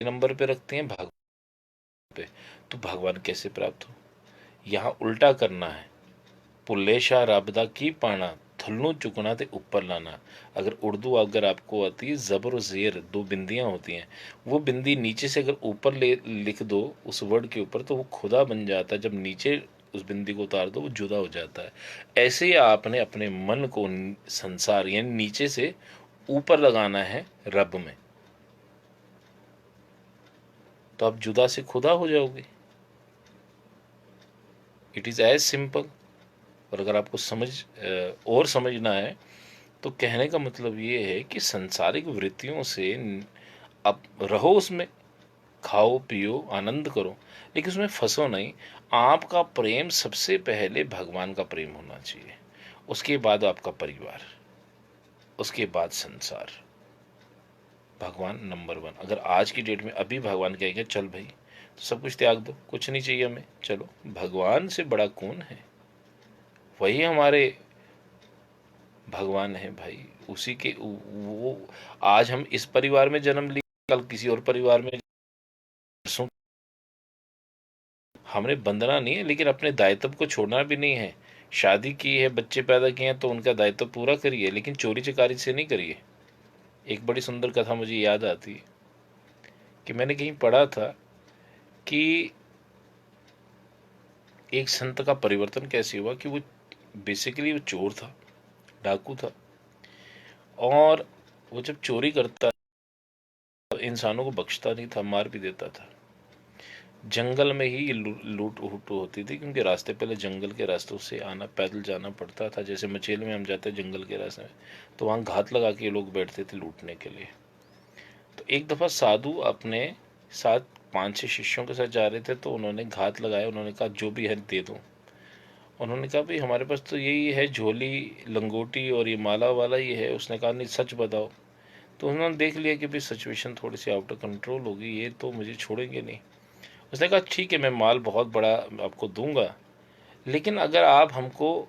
Number पे रखते हैं भगवान पे, तो भगवान कैसे प्राप्त हो? यहाँ उल्टा करना है। पुल्लेशा रबदा की पाना, थल्लू चुकना ते ऊपर लाना। अगर उर्दू अगर आपको आती है, ज़बर और ज़ेर दो बिंदियाँ होती हैं, वो बिंदी नीचे से अगर ऊपर ले लिख दो उस वर्ड के ऊपर, तो वो खुदा बन जाता है। जब नीचे उस बिंदी को उतार दो वो जुदा हो जाता है। ऐसे ही आपने अपने मन को संसार यानी नीचे से ऊपर लगाना है रब में, तो आप जुदा से खुदा हो जाओगे। It is as simple. और अगर आपको और समझना है, तो कहने का मतलब ये है कि सांसारिक वृत्तियों से अब रहो उसमें, खाओ पियो आनंद करो, लेकिन उसमें फंसो नहीं। आपका प्रेम सबसे पहले भगवान का प्रेम होना चाहिए, उसके बाद आपका परिवार, उसके बाद संसार। भगवान नंबर वन। अगर आज की डेट में अभी भगवान कहेगा चल भाई तो सब कुछ त्याग दो, कुछ नहीं चाहिए हमें, चलो, भगवान से बड़ा कौन है? वही हमारे भगवान है भाई। उसी के वो आज हम इस परिवार में जन्म लिए, कल किसी और परिवार में। हमने बंधना नहीं है, लेकिन अपने दायित्व को छोड़ना भी नहीं है। शादी की है, बच्चे पैदा किए हैं, तो उनका दायित्व पूरा करिए, लेकिन चोरी चकारी से नहीं करिए। एक बड़ी सुंदर कथा मुझे याद आती है कि मैंने कहीं पढ़ा था कि एक संत का परिवर्तन कैसे हुआ कि वो बेसिकली वो चोर था, डाकू था, और वो जब चोरी करता इंसानों को बख्शता नहीं था, मार भी देता था। जंगल में ही लूट उट होती थी, क्योंकि रास्ते पहले जंगल के रास्तों से आना, पैदल जाना पड़ता था। जैसे मचेल में हम जाते जंगल के रास्ते में, तो वहाँ घात लगा के लोग बैठते थे लूटने के लिए। तो एक दफ़ा साधु अपने साथ 5-6 शिष्यों के साथ जा रहे थे, तो उन्होंने घात लगाया। उन्होंने कहा जो भी है दे दो। उन्होंने कहा भाई हमारे पास तो यही है, झोली लंगोटी और ये माला वाला ही है। उसने कहा नहीं सच बताओ। तो उन्होंने देख लिया कि भाई सिचुएशन थोड़ी सी आउट ऑफ कंट्रोल होगी, ये तो मुझे छोड़ेंगे नहीं। उसने कहा ठीक है, मैं माल बहुत बड़ा आपको दूंगा, लेकिन अगर आप हमको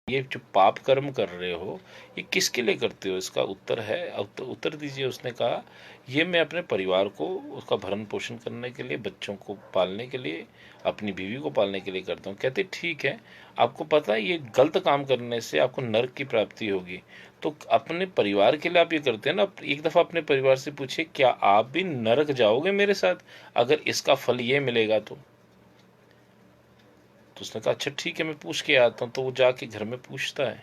ये जो पाप कर्म कर रहे हो ये किसके लिए करते हो, इसका उत्तर है, उत्तर दीजिए। उसने कहा ये मैं अपने परिवार को उसका भरण पोषण करने के लिए, बच्चों को पालने के लिए, अपनी बीवी को पालने के लिए करता हूँ। कहते ठीक है, आपको पता है ये गलत काम करने से आपको नरक की प्राप्ति होगी, तो अपने परिवार के लिए आप ये करते हैं ना, एक दफ़ा अपने परिवार से पूछिए क्या आप भी नरक जाओगे मेरे साथ, अगर इसका फल ये मिलेगा तो। तो उसने कहा अच्छा ठीक है, मैं पूछ के आता हूँ। तो वो जाके घर में पूछता है,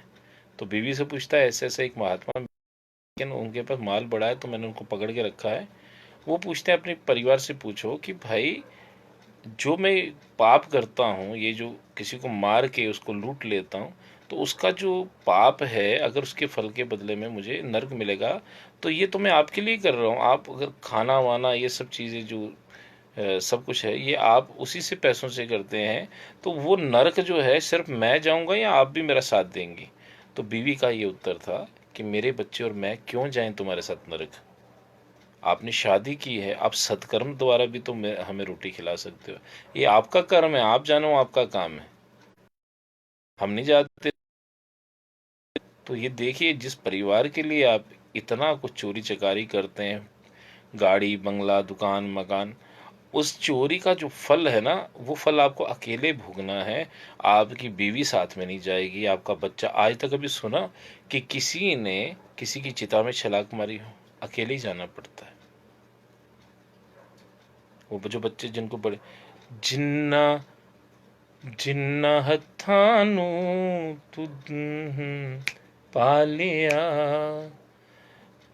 तो बीवी से पूछता है ऐसे ऐसे एक महात्मा, लेकिन उनके पास माल बड़ा है तो मैंने उनको पकड़ के रखा है। वो पूछते हैं अपने परिवार से पूछो कि भाई जो मैं पाप करता हूँ, ये जो किसी को मार के उसको लूट लेता हूँ, तो उसका जो पाप है अगर उसके फल के बदले में मुझे नर्क मिलेगा, तो ये तो मैं आपके लिए कर रहा हूँ। आप अगर खाना वाना ये सब चीज़ें जो सब कुछ है ये आप उसी से पैसों से करते हैं, तो वो नरक जो है सिर्फ मैं जाऊंगा या आप भी मेरा साथ देंगी? तो बीवी का ये उत्तर था कि मेरे बच्चे और मैं क्यों जाएं तुम्हारे साथ नरक? आपने शादी की है, आप सत्कर्म द्वारा भी तो हमें रोटी खिला सकते हो। ये आपका कर्म है, आप जानो आपका काम है, हम नहीं जाते। तो ये देखिए, जिस परिवार के लिए आप इतना कुछ चोरी चकारी करते हैं, गाड़ी बंगला दुकान मकान, उस चोरी का जो फल है ना, वो फल आपको अकेले भोगना है। आपकी बीवी साथ में नहीं जाएगी, आपका बच्चा। आज तक अभी सुना कि किसी ने किसी की चिता में छलाक मारी हो? अकेले ही जाना पड़ता है। वो जो बच्चे जिनको बड़े जिन्ना जिन्ना हथानू तुद पालिया,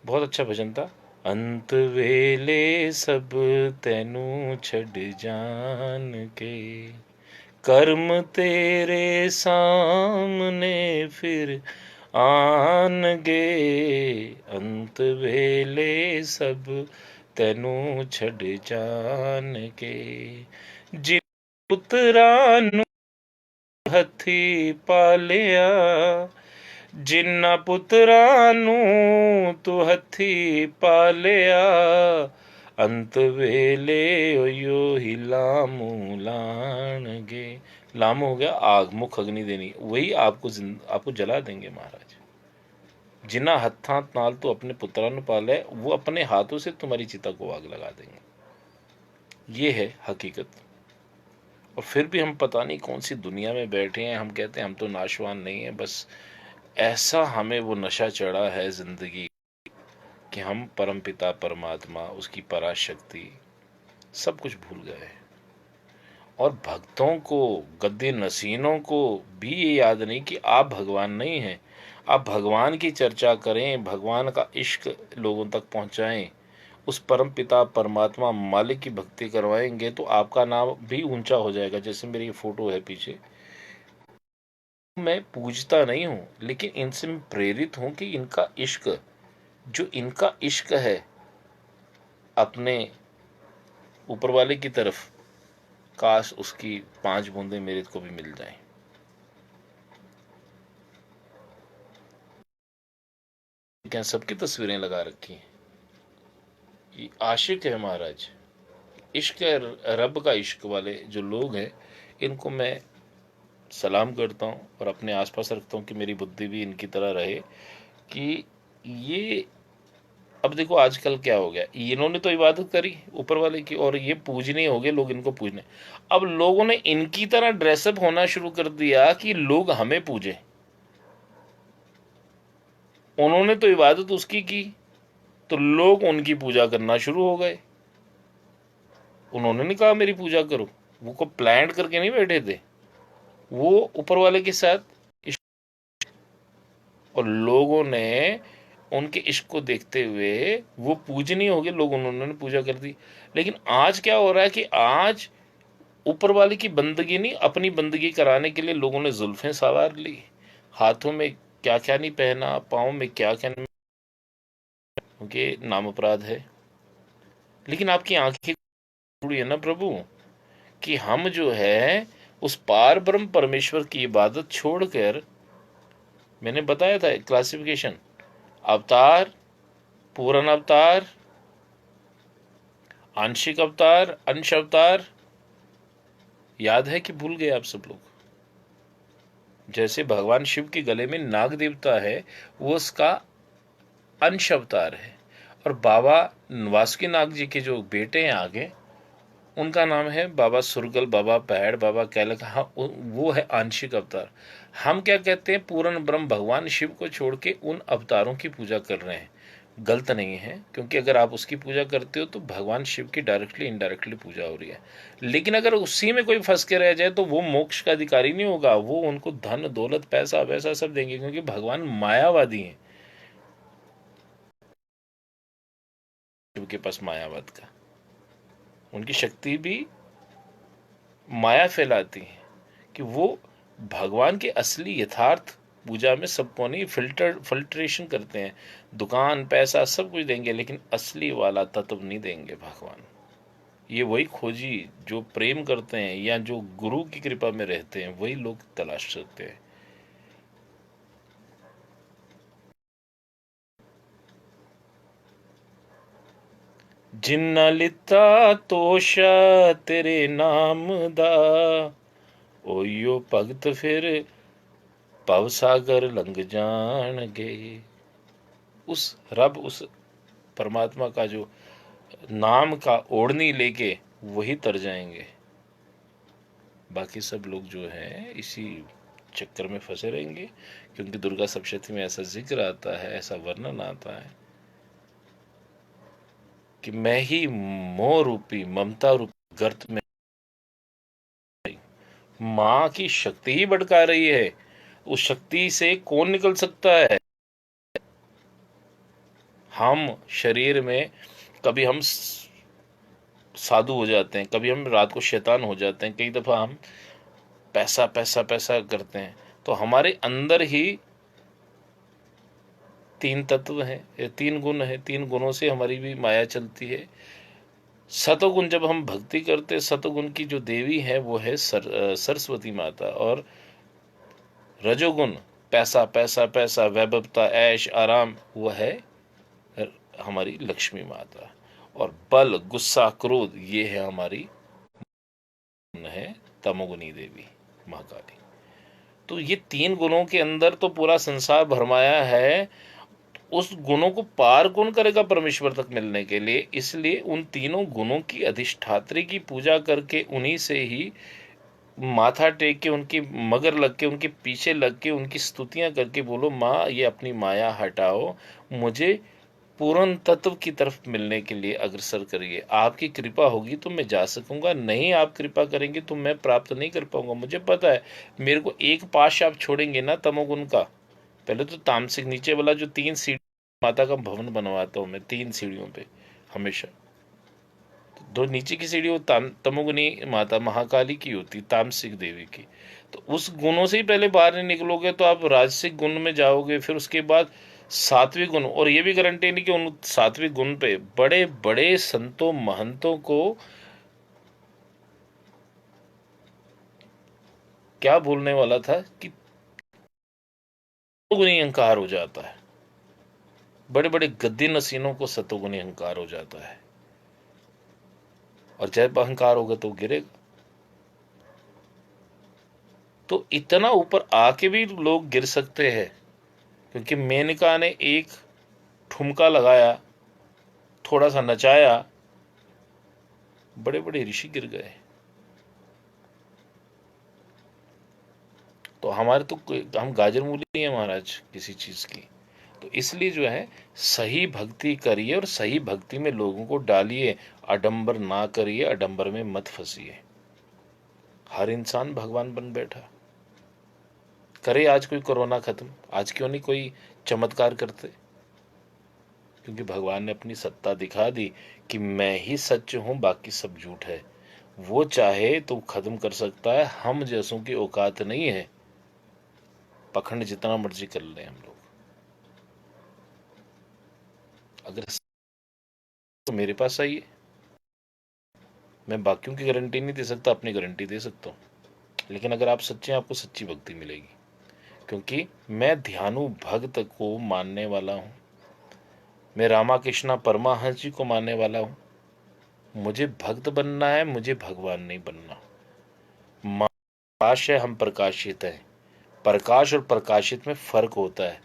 बहुत अच्छा भजन था। अंत वेले सब तेनू छड़ जान के, कर्म तेरे सामने फिर आनगे। अंत वेले सब तेनू छड़ जान के, जिन पुत्रा नू हथी पालिया, जिन्ना पुत्रा ਨੂੰ ਤੂੰ ਹੱਥੀ ਪਾਲਿਆ, अंत वेले ओयो ही लामू लाणगे। लामू हो गया आग, मुख अग्नि देनी, वही आपको जला देंगे महाराज। जिन्ना हत्थां नाल तू अपने पुत्रां नूं पाले, वो अपने हाथों से तुम्हारी चिता को आग लगा देंगे। ये है हकीकत। और फिर भी हम पता नहीं कौन सी दुनिया में बैठे हैं, हम कहते हैं हम तो नाशवान नहीं है, बस ऐसा हमें वो नशा चढ़ा है जिंदगी कि हम परमपिता परमात्मा, उसकी पराशक्ति, सब कुछ भूल गए। और भक्तों को, गद्दी नसीनों को भी ये याद नहीं कि आप भगवान नहीं हैं। आप भगवान की चर्चा करें, भगवान का इश्क लोगों तक पहुंचाएं, उस परम पिता परमात्मा मालिक की भक्ति करवाएंगे तो आपका नाम भी ऊंचा हो जाएगा। जैसे मेरी ये फोटो है पीछे, मैं पूजता नहीं हूं, लेकिन इनसे मैं प्रेरित हूं कि इनका इश्क, जो इनका इश्क है अपने ऊपर वाले की तरफ, काश उसकी 5 बूंदें मेरे को भी मिल जाएं। क्या सबकी तस्वीरें लगा रखी हैं? ये आशिक है महाराज, इश्क है, रब का इश्क वाले जो लोग हैं, इनको मैं सलाम करता हूँ और अपने आसपास रखता हूँ कि मेरी बुद्धि भी इनकी तरह रहे। कि ये, अब देखो आजकल क्या हो गया, इन्होंने तो इबादत करी ऊपर वाले की और ये पूजने हो गए, लोग इनको पूजने। अब लोगों ने इनकी तरह ड्रेसअप होना शुरू कर दिया कि लोग हमें पूजें। उन्होंने तो इबादत उसकी की, तो लोग उनकी पूजा करना शुरू हो गए। उन्होंने नहीं कहा मेरी पूजा करो, वो को प्लान करके नहीं बैठे थे, वो ऊपर वाले के साथ और लोगों ने उनके इश्क को देखते हुए वो पूजनीय हो गए, लोग उन्होंने पूजा कर दी। लेकिन आज क्या हो रहा है कि आज ऊपर वाले की बंदगी नहीं, अपनी बंदगी कराने के लिए लोगों ने जुल्फें सवार ली, हाथों में क्या क्या नहीं पहना, पाँव में क्या क्या नहीं, क्योंकि नाम अपराध है। लेकिन आपकी आंखें खुली है ना प्रभु, कि हम जो है उस पार ब्रह्म परमेश्वर की इबादत छोड़कर, मैंने बताया था क्लासिफिकेशन, अवतार, पूर्ण अवतार, आंशिक अवतार, अंश अवतार, याद है कि भूल गए आप सब लोग? जैसे भगवान शिव के गले में नाग देवता है, वो उसका अंश अवतार है। और बाबा वासुकी नाग जी के जो बेटे हैं आगे, उनका नाम है बाबा सुरगल, बाबा पैड़, बाबा कैलक, हाँ वो है आंशिक अवतार। हम क्या कहते हैं, पूर्ण ब्रह्म भगवान शिव को छोड़ के उन अवतारों की पूजा कर रहे हैं। गलत नहीं है, क्योंकि अगर आप उसकी पूजा करते हो तो भगवान शिव की डायरेक्टली इनडायरेक्टली पूजा हो रही है। लेकिन अगर उसी में कोई फंस के रह जाए तो वो मोक्ष का अधिकारी नहीं होगा, वो उनको धन दौलत पैसा वैसा सब देंगे, क्योंकि भगवान मायावादी हैं। शिव के पास मायावाद का, उनकी शक्ति भी माया फैलाती है, कि वो भगवान के असली यथार्थ पूजा में सबको नहीं, फिल्ट्रेशन करते हैं। दुकान पैसा सब कुछ देंगे, लेकिन असली वाला तत्व नहीं देंगे भगवान। ये वही खोजी जो प्रेम करते हैं या जो गुरु की कृपा में रहते हैं, वही लोग तलाश सकते हैं। जिन्ना लिता तोशा तेरे नाम दा, ओयो भगत फिर भव सागर लंघ जाणगे। उस रब, उस परमात्मा का जो नाम का ओढ़नी लेके वही तर जाएंगे। बाकी सब लोग जो हैं इसी चक्कर में फंसे रहेंगे, क्योंकि दुर्गा सप्तशती में ऐसा जिक्र आता है, ऐसा वर्णन आता है कि मैं ही मोह रूपी ममता रूपी गर्त में, माँ की शक्ति ही भड़का रही है। उस शक्ति से कौन निकल सकता है? हम शरीर में, कभी हम साधु हो जाते हैं, कभी हम रात को शैतान हो जाते हैं, कई दफ़ा हम पैसा पैसा पैसा करते हैं। तो हमारे अंदर ही 3 तत्व हैं, 3 गुण हैं, 3 गुणों से हमारी भी माया चलती है। सतोगुण, जब हम भक्ति करते, सतोगुण की जो देवी है वो है सरस्वती माता। और रजोगुण, पैसा पैसा पैसा, वैभवता, ऐश आराम, वो है हमारी लक्ष्मी माता। और बल, गुस्सा, क्रोध, ये है हमारी है तमोगुनी देवी महाकाली। तो ये 3 गुणों के अंदर तो पूरा संसार भरमाया है। उस गुणों को पार कौन करेगा परमेश्वर तक मिलने के लिए? इसलिए उन तीनों गुणों की अधिष्ठात्री की पूजा करके, उन्हीं से ही माथा टेक के, उनकी मगर लग के, उनके पीछे लग के, उनकी स्तुतियां करके बोलो, माँ ये अपनी माया हटाओ, मुझे पूर्ण तत्व की तरफ मिलने के लिए अग्रसर करिए। आपकी कृपा होगी तो मैं जा सकूंगा, नहीं आप कृपा करेंगे तो मैं प्राप्त नहीं कर पाऊंगा। मुझे पता है मेरे को एक पाश आप छोड़ेंगे ना तमोगुण का, पहले तो तामसिक नीचे वाला जो 3 सीढ़ी माता का भवन बनवाता हूँ मैं, 3 सीढ़ियों पे हमेशा। तो 2 नीचे की सीढ़ी वो तमोगुनी माता महाकाली की होती, तामसिक देवी की। तो उस गुणों से ही पहले बाहर नहीं निकलोगे तो आप राजसिक गुण में जाओगे, फिर उसके बाद सात्विक गुण। और ये भी गारंटी नहीं कि उन सात्विक गुण पे बड़े बड़े संतों महंतों को क्या बोलने वाला था कि सतोगुनी अहंकार हो जाता है, बड़े बड़े गद्दी नसीनों को सतोगुनी अहंकार हो जाता है, और जब अहंकार होगा तो गिरेगा। तो इतना ऊपर आके भी लोग गिर सकते हैं, क्योंकि मेनका ने एक ठुमका लगाया, थोड़ा सा नचाया, बड़े बड़े ऋषि गिर गए। तो हमारे तो हम गाजर मूली नहीं है महाराज किसी चीज की। तो इसलिए जो है सही भक्ति करिए और सही भक्ति में लोगों को डालिए, आडंबर ना करिए, आडंबर में मत फंसिए। हर इंसान भगवान बन बैठा। करे आज कोई कोरोना खत्म, आज क्यों नहीं कोई चमत्कार करते? क्योंकि भगवान ने अपनी सत्ता दिखा दी कि मैं ही सच हूं, बाकी सब झूठ है। वो चाहे तो खत्म कर सकता है, हम जैसों की औकात नहीं है। पखंड जितना मर्जी कर ले हम लोग, अगर तो मेरे पास आइए। मैं बाकियों की गारंटी नहीं दे सकता, अपनी गारंटी दे सकता हूं। लेकिन अगर आप सच्चे हैं, आपको सच्ची भक्ति मिलेगी, क्योंकि मैं ध्यानु भक्त को मानने वाला हूं, मैं रामा कृष्णा परमाहंस जी को मानने वाला हूं। मुझे भक्त बनना है, मुझे भगवान नहीं बनना। प्रकाश है, हम प्रकाशित हैं। प्रकाश और प्रकाशित में फर्क होता है।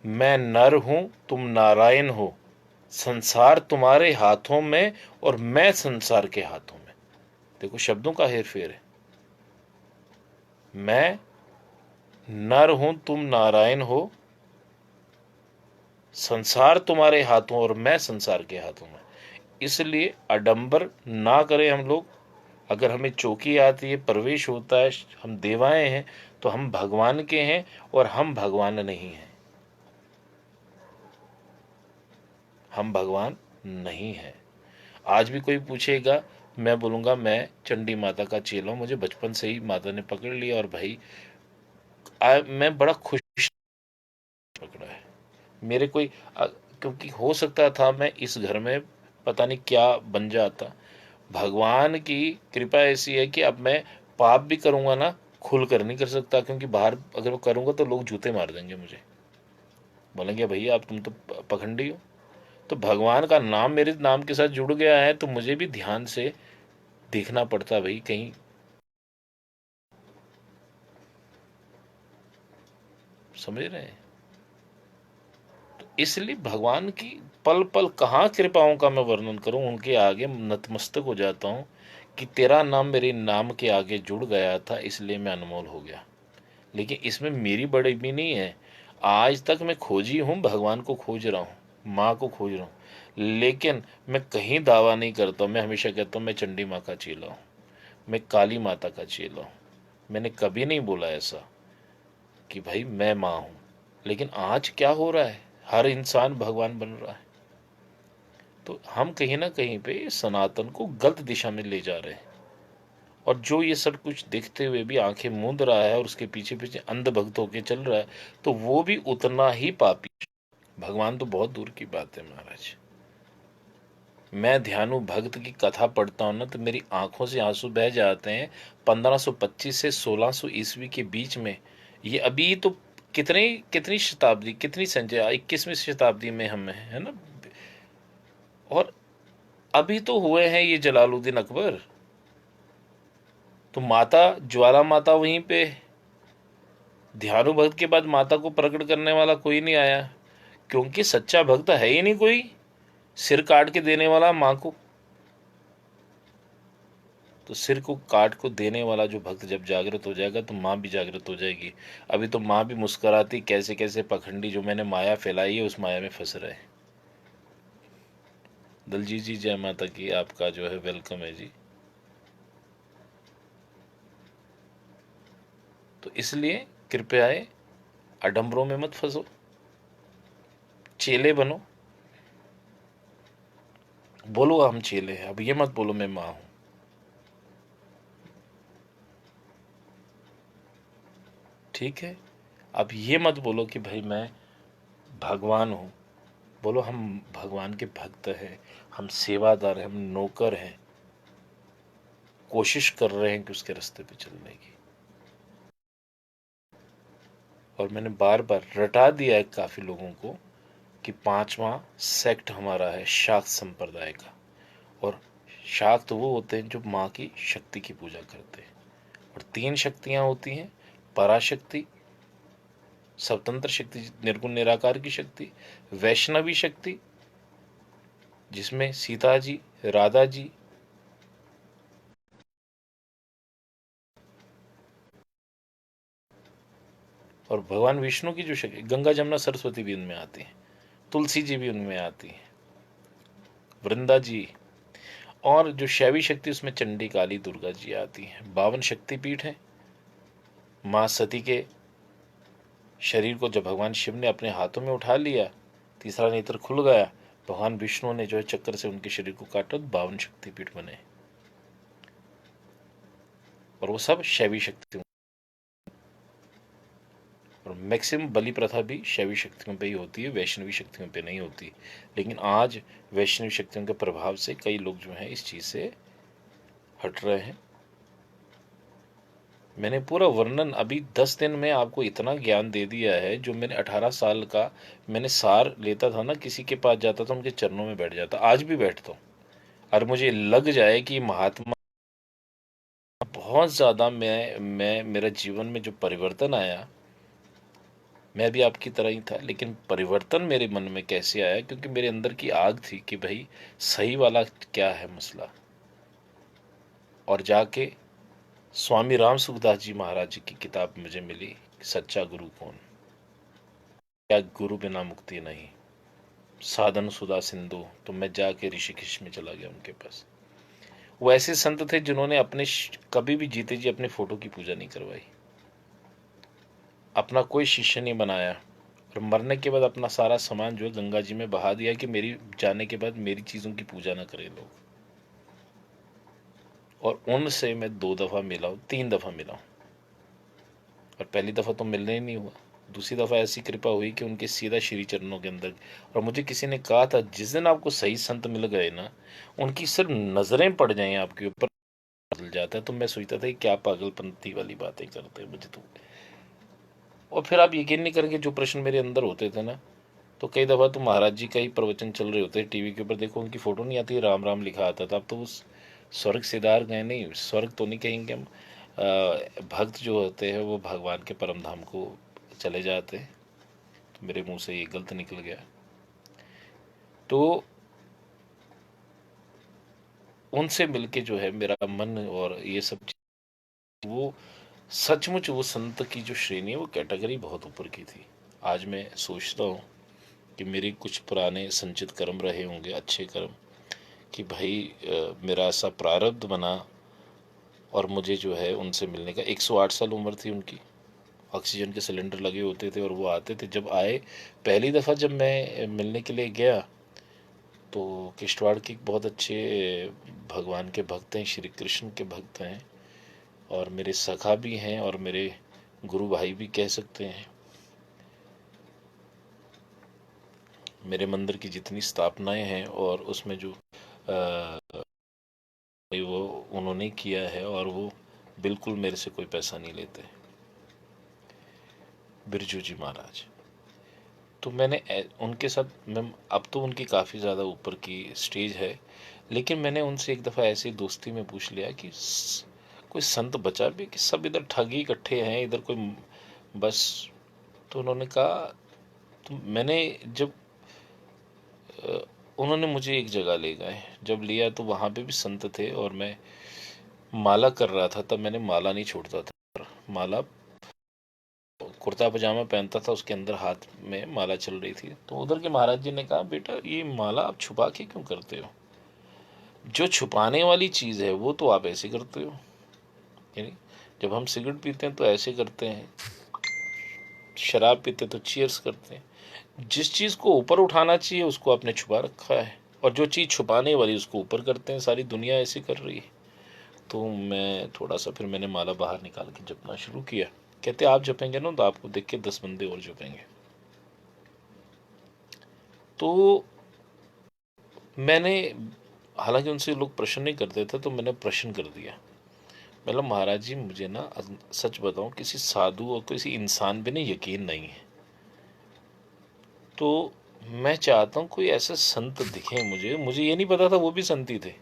मैं नर हूं, तुम नारायण हो, संसार तुम्हारे हाथों में और मैं संसार के हाथों में। देखो शब्दों का हेर फेर है। मैं नर हूं, तुम नारायण हो, संसार तुम्हारे हाथों और मैं संसार के हाथों में। इसलिए आडंबर ना करें हम लोग। अगर हमें चौकी आती है, प्रवेश होता है, हम देवाएं हैं, तो हम भगवान के हैं और हम भगवान नहीं हैं। हम भगवान नहीं हैं। आज भी कोई पूछेगा, मैं बोलूंगा मैं चंडी माता का चेला हूं, मुझे बचपन से ही माता ने पकड़ लिया, और भाई मैं बड़ा खुश पकड़ा है मेरे कोई क्योंकि हो सकता था मैं इस घर में पता नहीं क्या बन जाता। भगवान की कृपा ऐसी है कि अब मैं पाप भी करूंगा ना, खुल कर नहीं कर सकता, क्योंकि बाहर अगर वो करूंगा तो लोग जूते मार देंगे मुझे, बोलेंगे भैया आप तुम तो पखंडी हो। तो भगवान का नाम मेरे नाम के साथ जुड़ गया है, तो मुझे भी ध्यान से देखना पड़ता भाई कहीं। समझ रहे हैं? तो इसलिए भगवान की पल पल कहाँ कृपाओं का मैं वर्णन करूं, उनके आगे नतमस्तक हो जाता हूं कि तेरा नाम मेरे नाम के आगे जुड़ गया था, इसलिए मैं अनमोल हो गया। लेकिन इसमें मेरी बड़ी भी नहीं है। आज तक मैं खोजी हूं, भगवान को खोज रहा हूं, माँ को खोज रहा हूं, लेकिन मैं कहीं दावा नहीं करता। मैं हमेशा कहता हूं मैं चंडी माँ का चेला हूं, मैं काली माता का चेला हूं। मैंने कभी नहीं बोला ऐसा कि भाई मैं माँ हूं। लेकिन आज क्या हो रहा है, हर इंसान भगवान बन रहा है। तो हम कहीं ना कहीं पे सनातन को गलत दिशा में ले जा रहे हैं। और जो ये सब कुछ देखते हुए भी आंखें मूंद रहा है और उसके पीछे पीछे अंध भक्त होके चल रहा है, तो वो भी उतना ही पापी। भगवान तो बहुत दूर की बात है महाराज। मैं ध्यानु भक्त की कथा पढ़ता हूं ना, तो मेरी आंखों से आंसू बह जाते हैं। 1525 से 1600 ईस्वी के बीच में, ये अभी तो कितने कितनी शताब्दी, कितनी संख्या, 21वीं शताब्दी में हम है ना। और अभी तो हुए हैं ये जलालुद्दीन अकबर। तो माता ज्वाला माता वहीं पे ध्यानु भक्त के बाद माता को प्रकट करने वाला कोई नहीं आया, क्योंकि सच्चा भक्त है ही नहीं कोई सिर काट के देने वाला माँ को। तो सिर को काट को देने वाला जो भक्त जब जागृत हो जाएगा तो माँ भी जागृत हो जाएगी। अभी तो माँ भी मुस्कुराती, कैसे कैसे पखंडी जो मैंने माया फैलाई है उस माया में फंस रहे। दलजीत जी जय माता की, आपका जो है वेलकम है जी। तो इसलिए कृपया आडंबरों में मत फंसो, चेले बनो। बोलो हम चेले हैं, अब ये मत बोलो मैं माँ हूं। ठीक है, अब ये मत बोलो कि भाई मैं भगवान हूं। बोलो हम भगवान के भक्त हैं, हम सेवादार हैं, हम नौकर हैं, कोशिश कर रहे हैं कि उसके रास्ते पे चलने की। और मैंने बार बार रटा दिया है काफी लोगों को कि 5वां सेक्ट हमारा है शाक्त संप्रदाय का। और शाक्त वो होते हैं जो माँ की शक्ति की पूजा करते हैं। और 3 शक्तियां होती हैं, पराशक्ति, स्वतंत्र शक्ति निर्गुण निराकार की शक्ति, वैष्णवी शक्ति जिसमें सीता जी, राधा जी, और भगवान विष्णु की जो शक्ति, गंगा जमुना सरस्वती भी उनमें आती हैं, तुलसी जी भी उनमें आती हैं, वृंदा जी। और जो शैवी शक्ति उसमें चंडी, काली, दुर्गा जी आती हैं। 52 शक्तिपीठ हैं। माँ सती के शरीर को जब भगवान शिव ने अपने हाथों में उठा लिया, तीसरा नेत्र खुल गया, भगवान विष्णु ने जो है चक्र से उनके शरीर को काटा, 52 शक्तिपीठ बने। और वो सब शैवी शक्तियों, और मैक्सिमम बलि प्रथा भी शैवी शक्तियों पे ही होती है, वैष्णवी शक्तियों पे नहीं होती। लेकिन आज वैष्णवी शक्तियों के प्रभाव से कई लोग जो हैं इस चीज से हट रहे हैं। मैंने पूरा वर्णन अभी 10 दिन में आपको इतना ज्ञान दे दिया है, जो मैंने 18 साल का मैंने सार लेता था ना, किसी के पास जाता था उनके चरणों में बैठ जाता, आज भी बैठता हूँ। और मुझे लग जाए कि महात्मा बहुत ज़्यादा, मैं मेरा जीवन में जो परिवर्तन आया, मैं भी आपकी तरह ही था, लेकिन परिवर्तन मेरे मन में कैसे आया, क्योंकि मेरे अंदर की आग थी कि भाई सही वाला क्या है मसला। और जाके स्वामी राम सुखदास जी महाराज जी की किताब मुझे मिली, सच्चा गुरु कौन, क्या गुरु बिना मुक्ति नहीं, साधन सुधा सिंधु। तो मैं जाके ऋषिकेश में चला गया उनके पास। वो ऐसे संत थे जिन्होंने अपने कभी भी जीते जी अपने फोटो की पूजा नहीं करवाई, अपना कोई शिष्य नहीं बनाया, और मरने के बाद अपना सारा सामान जो है गंगा जी में बहा दिया कि मेरी जाने के बाद मेरी चीजों की पूजा ना करें लोग। और उनसे मैं 2 दफा मिला हूं, 3 दफा मिला हूं। और पहली दफा तो मिलने ही नहीं हुआ, दूसरी दफा ऐसी कृपा हुई कि उनके सीधा श्री चरणों के अंदर। और मुझे किसी ने कहा था जिस दिन आपको सही संत मिल गए ना, उनकी सिर्फ नजरें पड़ जाएं आपके ऊपर, बदल जाता है। तो मैं सोचता था क्या पागलपंती वाली बातें करते हैं मुझे तो। और फिर आप यकीन नहीं करेंगे, जो प्रश्न मेरे अंदर होते थे ना, तो कई दफ़ा तो महाराज जी का ही प्रवचन चल रहे होते हैं टीवी के ऊपर, देखो उनकी फ़ोटो नहीं आती, राम राम लिखा आता था। अब तो उस स्वर्ग सिधार गए, नहीं स्वर्ग तो नहीं कहेंगे हम, भक्त जो होते हैं वो भगवान के परम धाम को चले जाते हैं। तो मेरे मुंह से ये गलत निकल गया। तो उनसे मिलके जो है मेरा मन और ये सब वो सचमुच वो संत की जो श्रेणी है, वो कैटेगरी बहुत ऊपर की थी। आज मैं सोचता हूँ कि मेरे कुछ पुराने संचित कर्म रहे होंगे, अच्छे कर्म, कि भाई मेरा ऐसा प्रारब्ध बना और मुझे जो है उनसे मिलने का। 108 साल उम्र थी उनकी, ऑक्सीजन के सिलेंडर लगे होते थे और वो आते थे। जब आए पहली दफ़ा जब मैं मिलने के लिए गया, तो किश्तवाड़ के बहुत अच्छे भगवान के भक्त हैं, श्री कृष्ण के भक्त हैं, और मेरे सखा भी हैं और मेरे गुरु भाई भी कह सकते हैं। मेरे मंदिर की जितनी स्थापनाएं हैं और उसमें जो वो उन्होंने किया है, और वो बिल्कुल मेरे से कोई पैसा नहीं लेते, बिरजू जी महाराज। तो मैंने उनके साथ, मैं अब तो उनकी काफ़ी ज़्यादा ऊपर की स्टेज है, लेकिन मैंने उनसे एक दफ़ा ऐसे दोस्ती में पूछ लिया कि कोई संत बचा भी, कि सब इधर ठगी इकट्ठे हैं, इधर कोई बस। तो उन्होंने कहा, तो मैंने जब उन्होंने मुझे एक जगह ले गए, जब लिया तो वहाँ पे भी संत थे और मैं माला कर रहा था, तब मैंने माला नहीं छोड़ता था। माला, कुर्ता पजामा पहनता था, उसके अंदर हाथ में माला चल रही थी। तो उधर के महाराज जी ने कहा, बेटा ये माला आप छुपा के क्यों करते हो? जो छुपाने वाली चीज़ है वो तो आप ऐसे करते हो। यानी जब हम सिगरेट पीते हैं तो ऐसे करते हैं, शराब पीते तो चीयर्स करते हैं। जिस चीज़ को ऊपर उठाना चाहिए उसको आपने छुपा रखा है, और जो चीज़ छुपाने वाली उसको ऊपर करते हैं। सारी दुनिया ऐसे कर रही है। तो मैं थोड़ा सा, फिर मैंने माला बाहर निकाल के जपना शुरू किया। कहते आप जपेंगे ना तो आपको देख के 10 बंदे और जपेंगे। तो मैंने, हालांकि उनसे लोग प्रश्न नहीं करते थे, तो मैंने प्रश्न कर दिया। मतलब महाराज जी मुझे ना सच बताऊं, किसी साधु और किसी इंसान पे ना यकीन नहीं है। तो मैं चाहता हूं कोई ऐसे संत दिखे मुझे। मुझे ये नहीं पता था वो भी संत ही थे।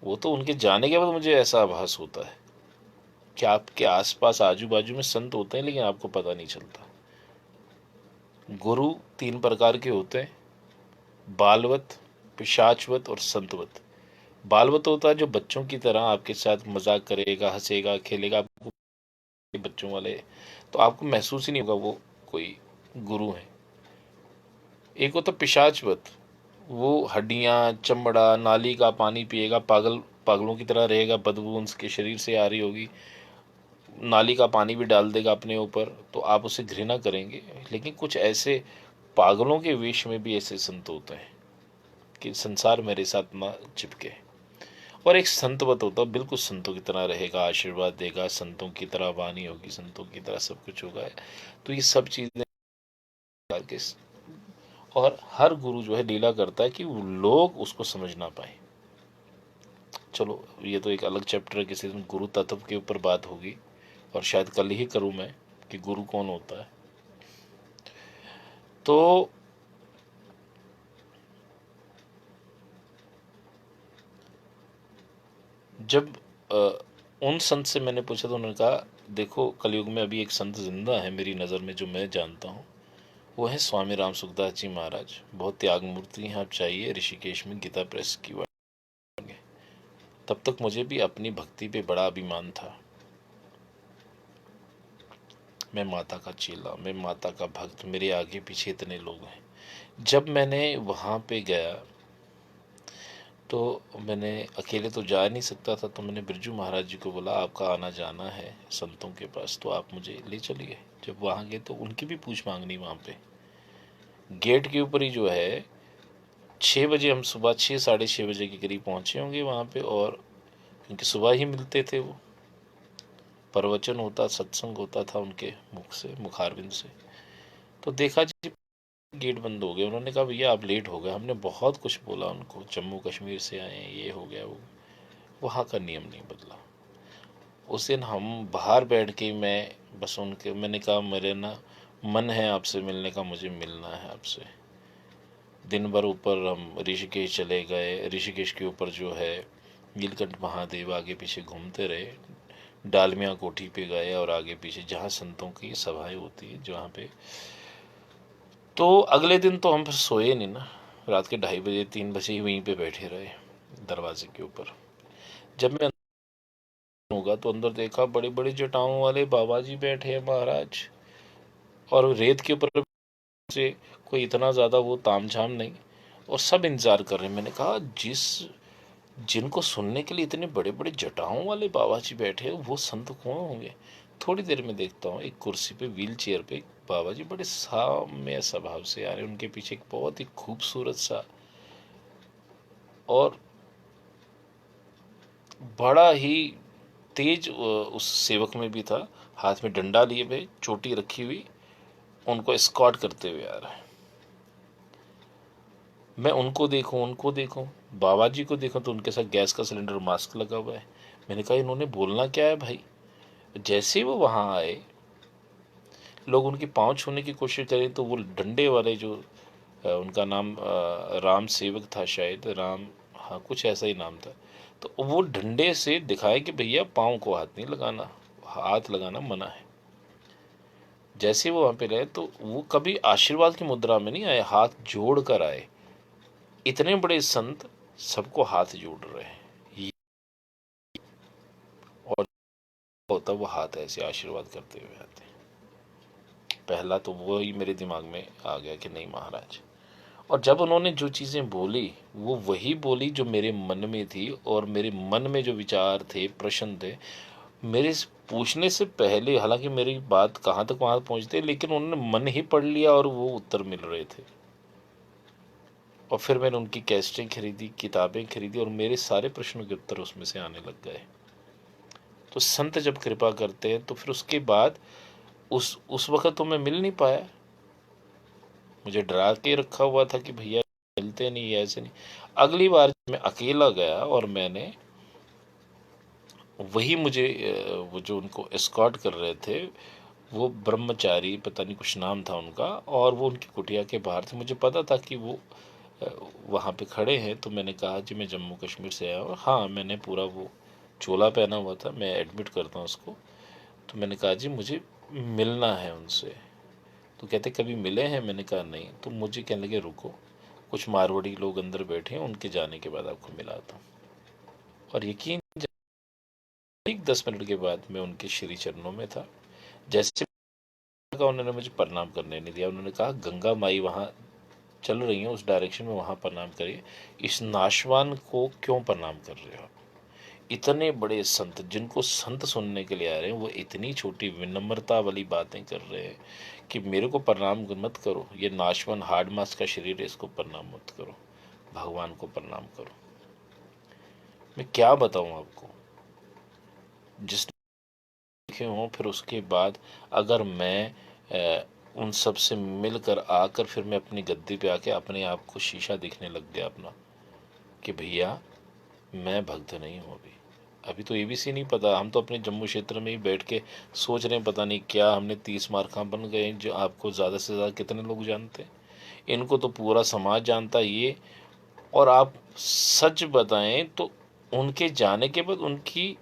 वो तो उनके जाने के बाद मुझे ऐसा आभास होता है कि आपके आसपास आजू बाजू में संत होते हैं, लेकिन आपको पता नहीं चलता। गुरु 3 प्रकार के होते हैं, बालवत, पिशाचवत और संतवत। बालवत होता है जो बच्चों की तरह आपके साथ मजाक करेगा, हंसेगा, खेलेगा, आपको बच्चों वाले, तो आपको महसूस ही नहीं होगा वो कोई गुरु है। एक होता पिशाचवत, वो हड्डियां, चमड़ा, नाली का पानी पिएगा, पागलों की तरह रहेगा, बदबू उसके शरीर से आ रही होगी, नाली का पानी भी डाल देगा अपने ऊपर, तो आप उसे घृणा करेंगे। लेकिन कुछ ऐसे पागलों के वेश में भी ऐसे संत होते हैं कि संसार मेरे साथ ना चिपके। और एक संतवत होता, बिल्कुल संतों की तरह रहेगा, आशीर्वाद देगा, संतों की तरह वाणी होगी, संतों की तरह सब कुछ होगा। तो ये सब चीजें करके, और हर गुरु जो है लीला करता है कि लोग उसको समझ ना पाए। चलो ये तो एक अलग चैप्टर है, किसी दिन गुरु तत्व के ऊपर बात होगी, और शायद कल ही करूं मैं कि गुरु कौन होता है। तो जब उन संत से मैंने पूछा तो उन्होंने कहा, देखो कलयुग में अभी एक संत जिंदा है मेरी नज़र में जो मैं जानता हूँ, वो है स्वामी राम सुखदास जी महाराज। बहुत त्याग मूर्ति हैं, आप चाहिए ऋषिकेश में गीता प्रेस की वाणी। तब तक मुझे भी अपनी भक्ति पे बड़ा अभिमान था। मैं माता का चेला, मैं माता का भक्त, मेरे आगे पीछे इतने लोग हैं। जब मैंने वहाँ पे गया तो मैंने अकेले तो जा नहीं सकता था, तो मैंने बिरजू महाराज जी को बोला, आपका आना जाना है संतों के पास, तो आप मुझे ले चलिए। जब वहाँ गए तो उनकी भी पूछ मांगनी वहाँ पे गेट के ऊपर ही जो है। 6 बजे, हम सुबह 6, साढ़े 6 बजे के करीब पहुँचे होंगे वहाँ पे, और क्योंकि सुबह ही मिलते थे वो, प्रवचन होता, सत्संग होता था उनके मुख से, मुखारविंद से। तो देखा जी गेट बंद हो गए। उन्होंने कहा, भैया आप लेट हो गए। हमने बहुत कुछ बोला उनको, जम्मू कश्मीर से आए हैं, ये हो गया वो। वहाँ का नियम नहीं बदला। उस दिन हम बाहर बैठ के, मैं बस उनके, मैंने कहा मेरे ना मन है आपसे मिलने का, मुझे मिलना है आपसे। दिन भर ऊपर हम ऋषिकेश चले गए। ऋषिकेश के ऊपर जो है नीलकंठ महादेव, आगे पीछे घूमते रहे। डालमिया कोठी पे गए, और आगे पीछे जहाँ संतों की सभाएं होती है जहाँ पे। तो अगले दिन तो हम फिर सोए नहीं ना, रात के 2:30 बजे 3 बजे ही वहीं पे बैठे रहे दरवाजे के ऊपर। जब मैं होगा तो अंदर देखा बड़े बड़े जटाओं वाले बाबा जी बैठे हैं महाराज, और रेत के ऊपर से कोई इतना ज़्यादा वो तामझाम नहीं, और सब इंतज़ार कर रहे हैं। मैंने कहा, जिनको सुनने के लिए इतने बड़े बड़े जटाओं वाले बाबा जी बैठे हैं, वो संत कौन होंगे? थोड़ी देर में देखता हूँ एक कुर्सी पे, व्हील चेयर पे एक बाबा जी बड़े साम्य स्वभाव से आ रहे हैं। उनके पीछे एक बहुत ही खूबसूरत सा और बड़ा ही तेज उस सेवक में भी था, हाथ में डंडा लिए हुए, चोटी रखी हुई, उनको एस्कॉर्ट करते हुए आ रहा है। मैं उनको देखूं, बाबा जी को देखूं, तो उनके साथ गैस का सिलेंडर, मास्क लगा हुआ है। मैंने कहा, इन्होंने बोलना क्या है भाई? जैसे ही वो वहां आए, लोग उनकी पाँव छूने की कोशिश करें तो वो डंडे वाले जो, उनका नाम राम सेवक था शायद, राम, हाँ कुछ ऐसा ही नाम था। तो वो डंडे से दिखाए कि भैया पाँव को हाथ नहीं लगाना, हाथ लगाना मना है। जैसे वो वहां पे रहे तो वो कभी आशीर्वाद की मुद्रा में नहीं आए, हाथ जोड़ कर आए। इतने बड़े संत सबको हाथ जोड़ रहे हैं, और होता वो हाथ ऐसे आशीर्वाद करते हुए आते हैं। पहला तो वो ही मेरे दिमाग में आ गया कि नहीं महाराज। और जब उन्होंने जो चीज़ें बोली वो वही बोली जो मेरे मन में थी, और मेरे मन में जो विचार थे, प्रश्न थे, मेरे पूछने से पहले, हालांकि मेरी बात कहाँ तक वहां पहुंचते, लेकिन उन्होंने मन ही पढ़ लिया और वो उत्तर मिल रहे थे। और फिर मैंने उनकी कैसेटें खरीदी, किताबें खरीदी, और मेरे सारे प्रश्नों के उत्तर उसमें से आने लग गए। तो संत जब कृपा करते हैं तो फिर उसके बाद उस वक्त तो मैं मिल नहीं पाया। मुझे डरा के रखा हुआ था कि भैया मिलते नहीं, ऐसे नहीं। अगली बार मैं अकेला गया और मैंने वही मुझे वो जो उनको एस्कॉर्ट कर रहे थे, वो ब्रह्मचारी, पता नहीं कुछ नाम था उनका, और वो उनकी कुटिया के बाहर थे। मुझे पता था कि वो वहाँ पे खड़े हैं। तो मैंने कहा जी मैं जम्मू कश्मीर से आया हूँ। हाँ, मैंने पूरा वो चोला पहना हुआ था, मैं एडमिट करता हूँ उसको। तो मैंने कहा जी मुझे मिलना है उनसे। तो कहते कभी मिले हैं? मैंने कहा नहीं। तो मुझे कहने लगे रुको, कुछ मारवाड़ी लोग अंदर बैठे हैं, उनके जाने के बाद आपको मिलाता हूँ। और यकीन, ठीक 10 मिनट के बाद मैं उनके श्री चरणों में था। जैसे का उन्होंने मुझे प्रणाम करने नहीं दिया। उन्होंने कहा गंगा माई वहाँ चल रही हैं, उस डायरेक्शन में, वहाँ प्रणाम करिए। इस नाशवान को क्यों प्रणाम कर रहे हो? इतने बड़े संत, जिनको संत सुनने के लिए आ रहे हैं, वो इतनी छोटी विनम्रता वाली बातें कर रहे हैं कि मेरे को प्रणाम मत करो, ये नाशवान हार्ड मास का शरीर है, इसको प्रणाम मत करो, भगवान को प्रणाम करो। मैं क्या बताऊं आपको, जिस देखे हों, फिर उसके बाद अगर मैं उन सब से मिलकर आकर फिर मैं अपनी गद्दी पे आके अपने आप को शीशा दिखने लग गया अपना, कि भैया मैं भक्त नहीं हूँ। अभी अभी तो एबीसी नहीं पता, हम तो अपने जम्मू क्षेत्र में ही बैठ के सोच रहे हैं पता नहीं क्या हमने 30 मार कहाँ बन गए। जो आपको ज़्यादा से ज़्यादा कितने लोग जानते हैं? इनको तो पूरा समाज जानता है ये। और आप सच बताएं तो उनके जाने के बाद उनकी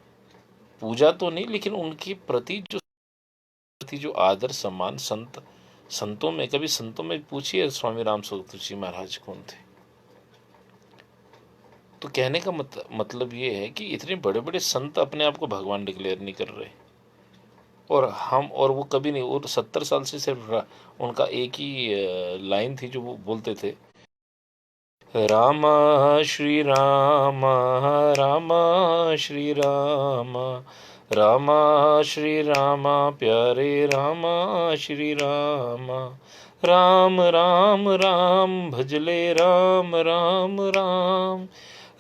पूजा तो नहीं, लेकिन उनकी प्रति जो आदर सम्मान, संतों में, कभी संतों में पूछिए स्वामी राम सूरत जी महाराज कौन थे। तो कहने का मतलब ये है कि इतने बड़े बड़े संत अपने आप को भगवान डिक्लेयर नहीं कर रहे। और वो कभी नहीं, और 70 साल से सिर्फ उनका एक ही लाइन थी जो वो बोलते थे, राम श्री राम, राम श्री राम, राम श्री राम, प्यारे राम श्री राम, राम राम राम भजले राम, राम राम